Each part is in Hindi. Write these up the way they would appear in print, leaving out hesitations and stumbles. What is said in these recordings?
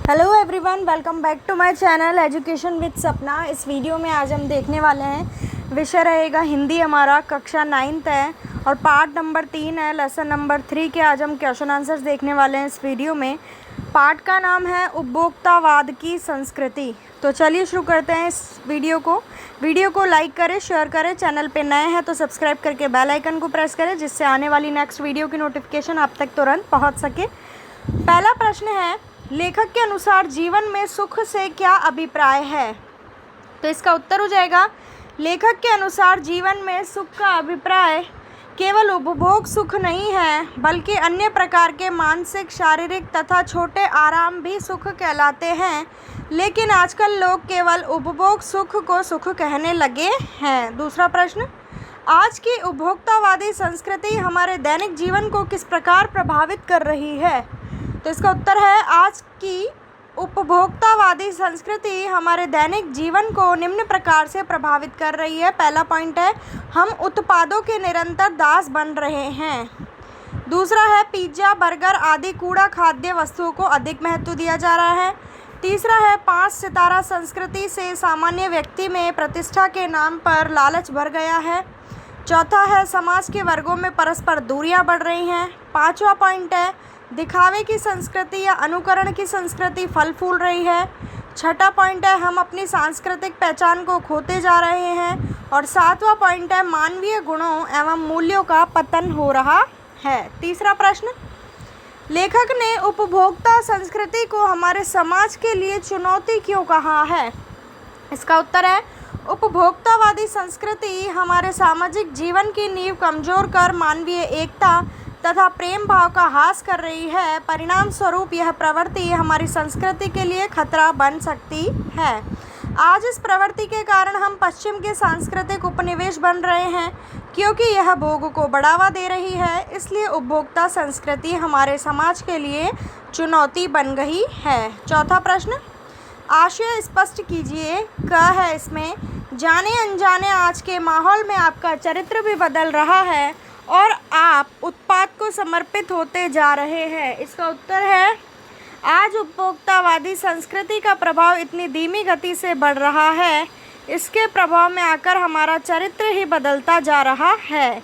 Hello everyone, welcome back to my channel education with Sapna. इस वीडियो में आज हम देखने वाले हैं, विषय रहेगा हिंदी। हमारा कक्षा 9th है और पार्ट नंबर 3 है, लेसन नंबर 3 के आज हम क्वेश्चन आंसर्स देखने वाले हैं इस वीडियो में। पार्ट का नाम है उपभोक्तावाद की संस्कृति। तो चलिए शुरू करते हैं इस वीडियो को लाइक करें, शेयर करें, चैनल पे नए हैं तो सब्सक्राइब करके बेल आइकन को प्रेस करें, जिससे आने वाली नेक्स्ट वीडियो की नोटिफिकेशन आप तक तुरंत पहुँच सके। पहला प्रश्न है, लेखक के अनुसार जीवन में सुख से क्या अभिप्राय है? तो इसका उत्तर हो जाएगा, लेखक के अनुसार जीवन में सुख का अभिप्राय केवल उपभोग सुख नहीं है, बल्कि अन्य प्रकार के मानसिक, शारीरिक तथा छोटे आराम भी सुख कहलाते हैं। लेकिन आजकल लोग केवल उपभोग सुख को सुख कहने लगे हैं। दूसरा प्रश्न, आज की उपभोक्तावादी संस्कृति हमारे दैनिक जीवन को किस प्रकार प्रभावित कर रही है? तो इसका उत्तर है, आज की उपभोक्तावादी संस्कृति हमारे दैनिक जीवन को निम्न प्रकार से प्रभावित कर रही है। पहला पॉइंट है, हम उत्पादों के निरंतर दास बन रहे हैं। दूसरा है, पिज्ज़ा, बर्गर आदि कूड़ा खाद्य वस्तुओं को अधिक महत्व दिया जा रहा है। तीसरा है, 5 सितारा संस्कृति से सामान्य व्यक्ति में प्रतिष्ठा के नाम पर लालच भर गया है। चौथा है, समाज के वर्गों में परस्पर दूरियां बढ़ रही हैं। पांचवा पॉइंट है, दिखावे की संस्कृति या अनुकरण की संस्कृति फल फूल रही है। छठा पॉइंट है, हम अपनी सांस्कृतिक पहचान को खोते जा रहे हैं। और सातवां पॉइंट है, मानवीय गुणों एवं मूल्यों का पतन हो रहा है। तीसरा प्रश्न, लेखक ने उपभोक्ता संस्कृति को हमारे समाज के लिए चुनौती क्यों कहा है? इसका उत्तर है, उपभोक्तावादी संस्कृति हमारे सामाजिक जीवन की नींव कमजोर कर मानवीय एकता तथा प्रेम भाव का ह्रास कर रही है। परिणाम स्वरूप यह प्रवृत्ति हमारी संस्कृति के लिए खतरा बन सकती है। आज इस प्रवृत्ति के कारण हम पश्चिम के सांस्कृतिक उपनिवेश बन रहे हैं, क्योंकि यह भोग को बढ़ावा दे रही है। इसलिए उपभोक्ता संस्कृति हमारे समाज के लिए चुनौती बन गई है। चौथा प्रश्न, आशय स्पष्ट कीजिए। क है इसमें, जाने अनजाने आज के माहौल में आपका चरित्र भी बदल रहा है और आप उत्पाद को समर्पित होते जा रहे हैं। इसका उत्तर है, आज उपभोक्तावादी संस्कृति का प्रभाव इतनी धीमी गति से बढ़ रहा है, इसके प्रभाव में आकर हमारा चरित्र ही बदलता जा रहा है,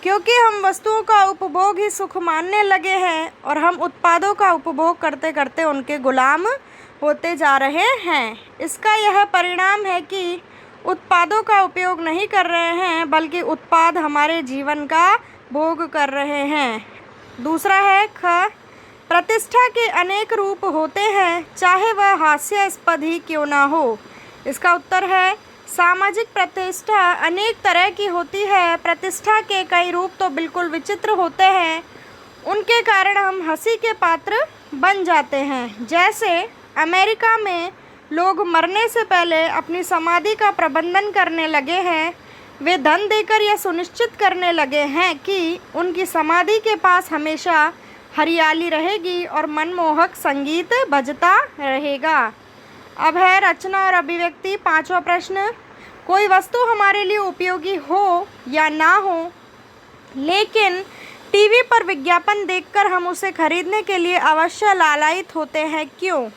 क्योंकि हम वस्तुओं का उपभोग ही सुख मानने लगे हैं और हम उत्पादों का उपभोग करते करते उनके गुलाम होते जा रहे हैं। इसका यह परिणाम है कि उत्पादों का उपयोग नहीं कर रहे हैं, बल्कि उत्पाद हमारे जीवन का भोग कर रहे हैं। दूसरा है ख, प्रतिष्ठा के अनेक रूप होते हैं, चाहे वह हास्यास्पद ही क्यों ना हो। इसका उत्तर है, सामाजिक प्रतिष्ठा अनेक तरह की होती है। प्रतिष्ठा के कई रूप तो बिल्कुल विचित्र होते हैं, उनके कारण हम हंसी के पात्र बन जाते हैं। जैसे अमेरिका में लोग मरने से पहले अपनी समाधि का प्रबंधन करने लगे हैं। वे धन देकर यह सुनिश्चित करने लगे हैं कि उनकी समाधि के पास हमेशा हरियाली रहेगी और मनमोहक संगीत बजता रहेगा। अब है रचना और अभिव्यक्ति। पांचवा प्रश्न, कोई वस्तु हमारे लिए उपयोगी हो या ना हो, लेकिन टीवी पर विज्ञापन देखकर हम उसे खरीदने के लिए अवश्य लालायित होते हैं, क्यों?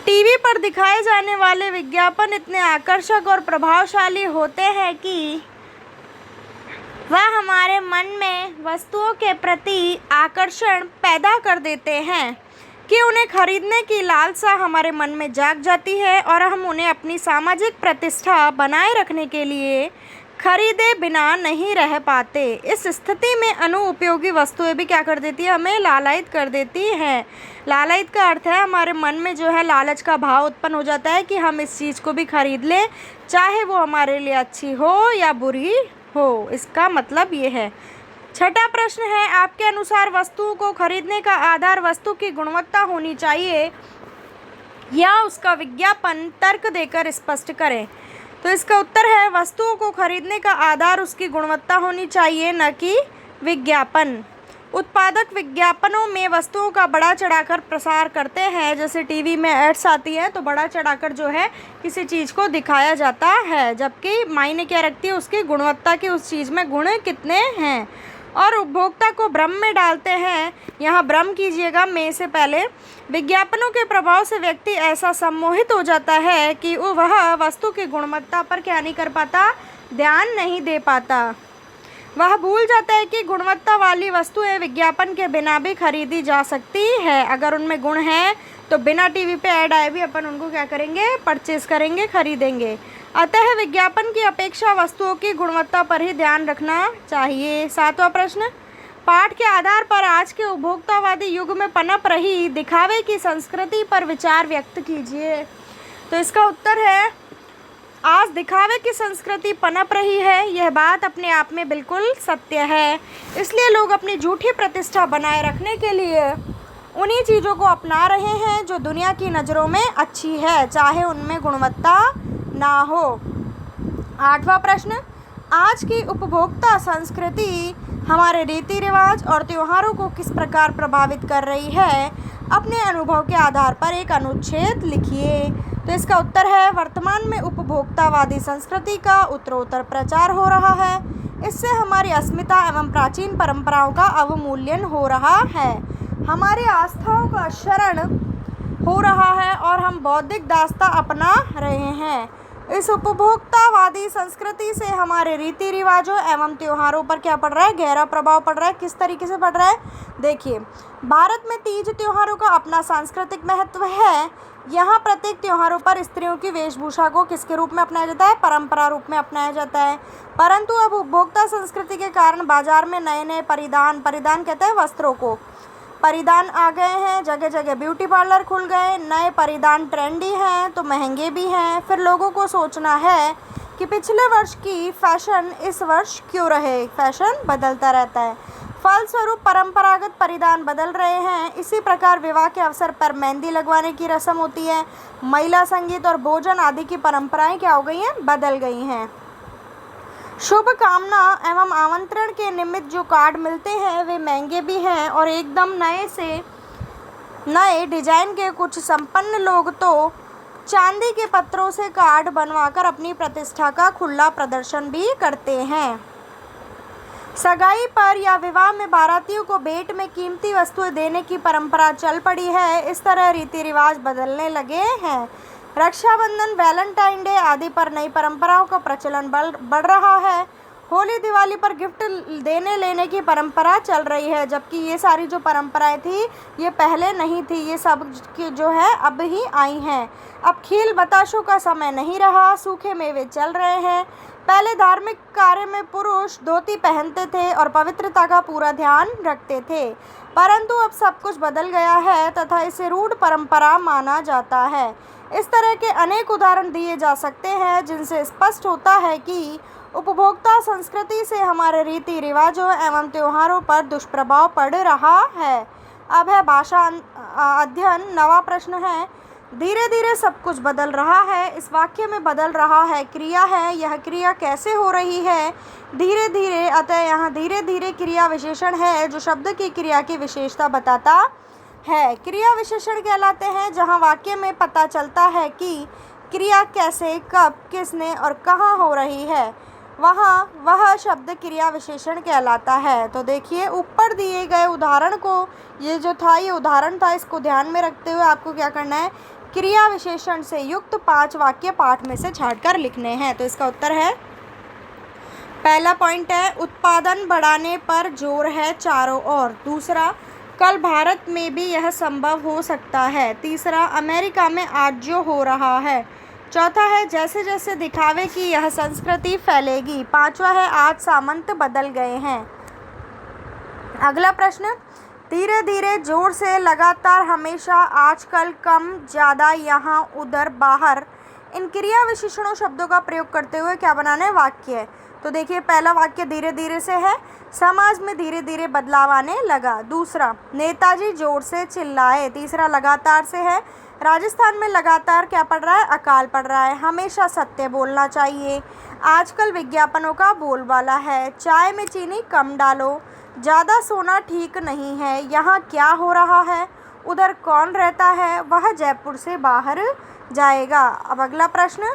टीवी पर दिखाए जाने वाले विज्ञापन इतने आकर्षक और प्रभावशाली होते हैं कि वह हमारे मन में वस्तुओं के प्रति आकर्षण पैदा कर देते हैं कि उन्हें खरीदने की लालसा हमारे मन में जाग जाती है और हम उन्हें अपनी सामाजिक प्रतिष्ठा बनाए रखने के लिए खरीदे बिना नहीं रह पाते। इस स्थिति में अनुपयोगी वस्तुएं भी क्या कर देती है, हमें लालायित कर देती हैं। लालायित का अर्थ है, हमारे मन में जो है लालच का भाव उत्पन्न हो जाता है कि हम इस चीज़ को भी खरीद लें, चाहे वो हमारे लिए अच्छी हो या बुरी हो। इसका मतलब ये है। छठा प्रश्न है, आपके अनुसार वस्तुओं को खरीदने का आधार वस्तु की गुणवत्ता होनी चाहिए या उसका विज्ञापन? तर्क देकर स्पष्ट करें। तो इसका उत्तर है, वस्तुओं को खरीदने का आधार उसकी गुणवत्ता होनी चाहिए, न कि विज्ञापन। उत्पादक विज्ञापनों में वस्तुओं का बढ़ा चढ़ाकर प्रसार करते हैं। जैसे टीवी में एड्स आती हैं तो बढ़ा चढ़ाकर जो है किसी चीज़ को दिखाया जाता है, जबकि मायने क्या रखती है उसकी गुणवत्ता की, उस चीज़ में गुण कितने हैं। और उपभोक्ता को भ्रम में डालते हैं। यहाँ भ्रम कीजिएगा में से पहले। विज्ञापनों के प्रभाव से व्यक्ति ऐसा सम्मोहित हो जाता है कि वह वस्तु की गुणवत्ता पर क्या नहीं कर पाता, ध्यान नहीं दे पाता। वह भूल जाता है कि गुणवत्ता वाली वस्तुएं विज्ञापन के बिना भी खरीदी जा सकती है। अगर उनमें गुण है तो बिना टीवी पे ऐड आए भी अपन उनको क्या करेंगे, परचेस करेंगे, खरीदेंगे। अतः विज्ञापन की अपेक्षा वस्तुओं की गुणवत्ता पर ही ध्यान रखना चाहिए। 7वां प्रश्न, पाठ के आधार पर आज के उपभोक्तावादी युग में पनप रही दिखावे की संस्कृति पर विचार व्यक्त कीजिए। तो इसका उत्तर है, आज दिखावे की संस्कृति पनप रही है। यह बात अपने आप में बिल्कुल सत्य है। इसलिए लोग अपनी झूठी प्रतिष्ठा बनाए रखने के लिए उन्हीं चीज़ों को अपना रहे हैं जो दुनिया की नज़रों में अच्छी है, चाहे उनमें गुणवत्ता ना हो। 8वां प्रश्न, आज की उपभोक्ता संस्कृति हमारे रीति रिवाज और त्योहारों को किस प्रकार प्रभावित कर रही है? अपने अनुभव के आधार पर एक अनुच्छेद लिखिए। तो इसका उत्तर है, वर्तमान में उपभोक्तावादी संस्कृति का उत्तरोत्तर प्रचार हो रहा है। इससे हमारी अस्मिता एवं प्राचीन परंपराओं का अवमूल्यन हो रहा है, हमारी आस्थाओं का क्षरण हो रहा है और हम बौद्धिक दास्ता अपना रहे हैं। इस उपभोक्तावादी संस्कृति से हमारे रीति रिवाजों एवं त्योहारों पर क्या पड़ रहा है, गहरा प्रभाव पड़ रहा है। किस तरीके से पड़ रहा है, देखिए। भारत में तीज त्योहारों का अपना सांस्कृतिक महत्व है। यहाँ प्रत्येक त्योहारों पर स्त्रियों की वेशभूषा को किसके रूप में अपनाया जाता है, परंपरा रूप में अपनाया जाता है। परंतु अब उपभोक्ता संस्कृति के कारण बाजार में नए नए परिधान कहते हैं वस्त्रों को, परिधान आ गए हैं। जगह जगह ब्यूटी पार्लर खुल गए। नए परिधान ट्रेंडी हैं तो महंगे भी हैं। फिर लोगों को सोचना है कि पिछले वर्ष की फैशन इस वर्ष क्यों रहे, फैशन बदलता रहता है। फलस्वरूप परंपरागत परिधान बदल रहे हैं। इसी प्रकार विवाह के अवसर पर मेहंदी लगवाने की रस्म होती है। महिला संगीत और भोजन आदि की परंपराएं क्या हो गई हैं, बदल गई हैं। शुभ कामना एवं आमंत्रण के निमित्त जो कार्ड मिलते हैं वे महंगे भी हैं और एकदम नए डिजाइन के। कुछ संपन्न लोग तो चांदी के पत्रों से कार्ड बनवाकर अपनी प्रतिष्ठा का खुला प्रदर्शन भी करते हैं। सगाई पर या विवाह में बारातियों को भेंट में कीमती वस्तुएं देने की परंपरा चल पड़ी है। इस तरह रीति रिवाज बदलने लगे हैं। रक्षाबंधन, वैलेंटाइन डे आदि पर नई परंपराओं का प्रचलन बढ़ रहा है। होली दिवाली पर गिफ्ट देने लेने की परंपरा चल रही है, जबकि ये सारी जो परंपराएं थी ये पहले नहीं थी, ये सब की जो है अब ही आई हैं। अब खील बताशों का समय नहीं रहा, सूखे मेवे चल रहे हैं। पहले धार्मिक कार्य में पुरुष धोती पहनते थे और पवित्रता का पूरा ध्यान रखते थे, परंतु अब सब कुछ बदल गया है तथा इसे रूढ़ परंपरा माना जाता है। इस तरह के अनेक उदाहरण दिए जा सकते हैं जिनसे स्पष्ट होता है कि उपभोक्ता संस्कृति से हमारे रीति रिवाजों एवं त्योहारों पर दुष्प्रभाव पड़ रहा है। अब है भाषा अध्ययन। 9वां प्रश्न है, धीरे धीरे सब कुछ बदल रहा है। इस वाक्य में बदल रहा है क्रिया है। यह क्रिया कैसे हो रही है, धीरे धीरे। अतः यहाँ धीरे धीरे क्रिया विशेषण है जो शब्द की क्रिया की विशेषता बताता है। क्रिया विशेषण कहलाते हैं जहाँ वाक्य में पता चलता है कि क्रिया कैसे, कब, किसने और कहाँ हो रही है, वहाँ वह शब्द क्रिया विशेषण कहलाता है। तो देखिए ऊपर दिए गए उदाहरण को, ये जो था ये उदाहरण था, इसको ध्यान में रखते हुए आपको क्या करना है, क्रिया विशेषण से युक्त 5 वाक्य पाठ में से छांटकर लिखने हैं। तो इसका उत्तर है, पहला पॉइंट है उत्पादन बढ़ाने पर जोर है चारों ओर। दूसरा, कल भारत में भी यह संभव हो सकता है। तीसरा, अमेरिका में आज जो हो रहा है। चौथा है जैसे जैसे दिखावे की यह संस्कृति फैलेगी। 5वां है आज सामंत बदल गए हैं। अगला प्रश्न, धीरे धीरे, जोर से, लगातार, हमेशा, आजकल, कम, ज़्यादा, यहाँ, उधर, बाहर, इन क्रिया विशेषणों शब्दों का प्रयोग करते हुए क्या बनाना है, वाक्य। तो देखिए पहला वाक्य धीरे धीरे से है, समाज में धीरे धीरे बदलाव आने लगा। दूसरा, नेताजी जोर से चिल्लाए। तीसरा, लगातार से है, राजस्थान में लगातार क्या पड़ रहा है, अकाल पड़ रहा है। हमेशा सत्य बोलना चाहिए। आजकल विज्ञापनों का बोलबाला है। चाय में चीनी कम डालो। ज़्यादा सोना ठीक नहीं है। यहाँ क्या हो रहा है, उधर कौन रहता है, वह जयपुर से बाहर जाएगा। अब अगला प्रश्न,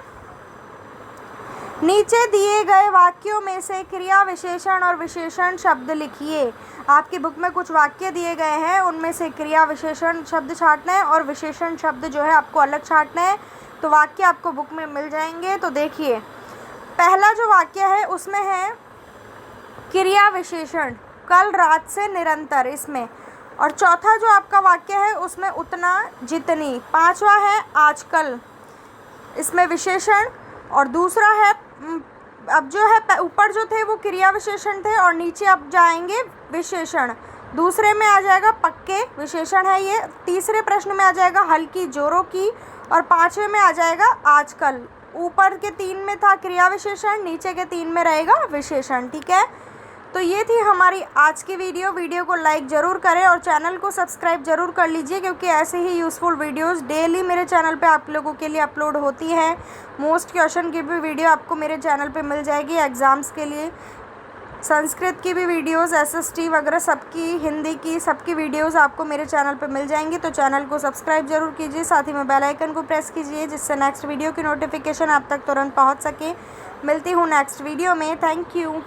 नीचे दिए गए वाक्यों में से क्रिया विशेषण और विशेषण शब्द लिखिए। आपकी बुक में कुछ वाक्य दिए गए हैं, उनमें से क्रिया विशेषण शब्द छांटना है और विशेषण शब्द जो है आपको अलग छांटना है। तो वाक्य आपको बुक में मिल जाएंगे। तो देखिए, पहला जो वाक्य है उसमें है क्रिया विशेषण कल रात से निरंतर इसमें, और चौथा जो आपका वाक्य है उसमें उतना जितनी, पांचवा है आजकल इसमें विशेषण, और दूसरा है अब जो है ऊपर जो थे वो क्रिया विशेषण थे और नीचे अब जाएंगे विशेषण। दूसरे में आ जाएगा पक्के विशेषण है ये, तीसरे प्रश्न में आ जाएगा हल्की जोरों की, और पांचवे में आ जाएगा आजकल। ऊपर के 3 में था क्रिया विशेषण, नीचे के 3 में रहेगा विशेषण। ठीक है, तो ये थी हमारी आज की वीडियो को लाइक ज़रूर करें और चैनल को सब्सक्राइब ज़रूर कर लीजिए, क्योंकि ऐसे ही यूज़फुल वीडियोस डेली मेरे चैनल पे आप लोगों के लिए अपलोड होती है। मोस्ट क्वेश्चन की भी वीडियो आपको मेरे चैनल पे मिल जाएगी एग्ज़ाम्स के लिए, संस्कृत की भी वीडियोस, SST वगैरह सबकी, हिंदी की सबकी वीडियोस आपको मेरे चैनल पे मिल जाएंगी। तो चैनल को सब्सक्राइब जरूर कीजिए, साथ ही में बेल आइकन को प्रेस कीजिए जिससे नेक्स्ट वीडियो की नोटिफिकेशन आप तक तुरंत पहुंच सके। मिलती हूँ नेक्स्ट वीडियो में। Thank you.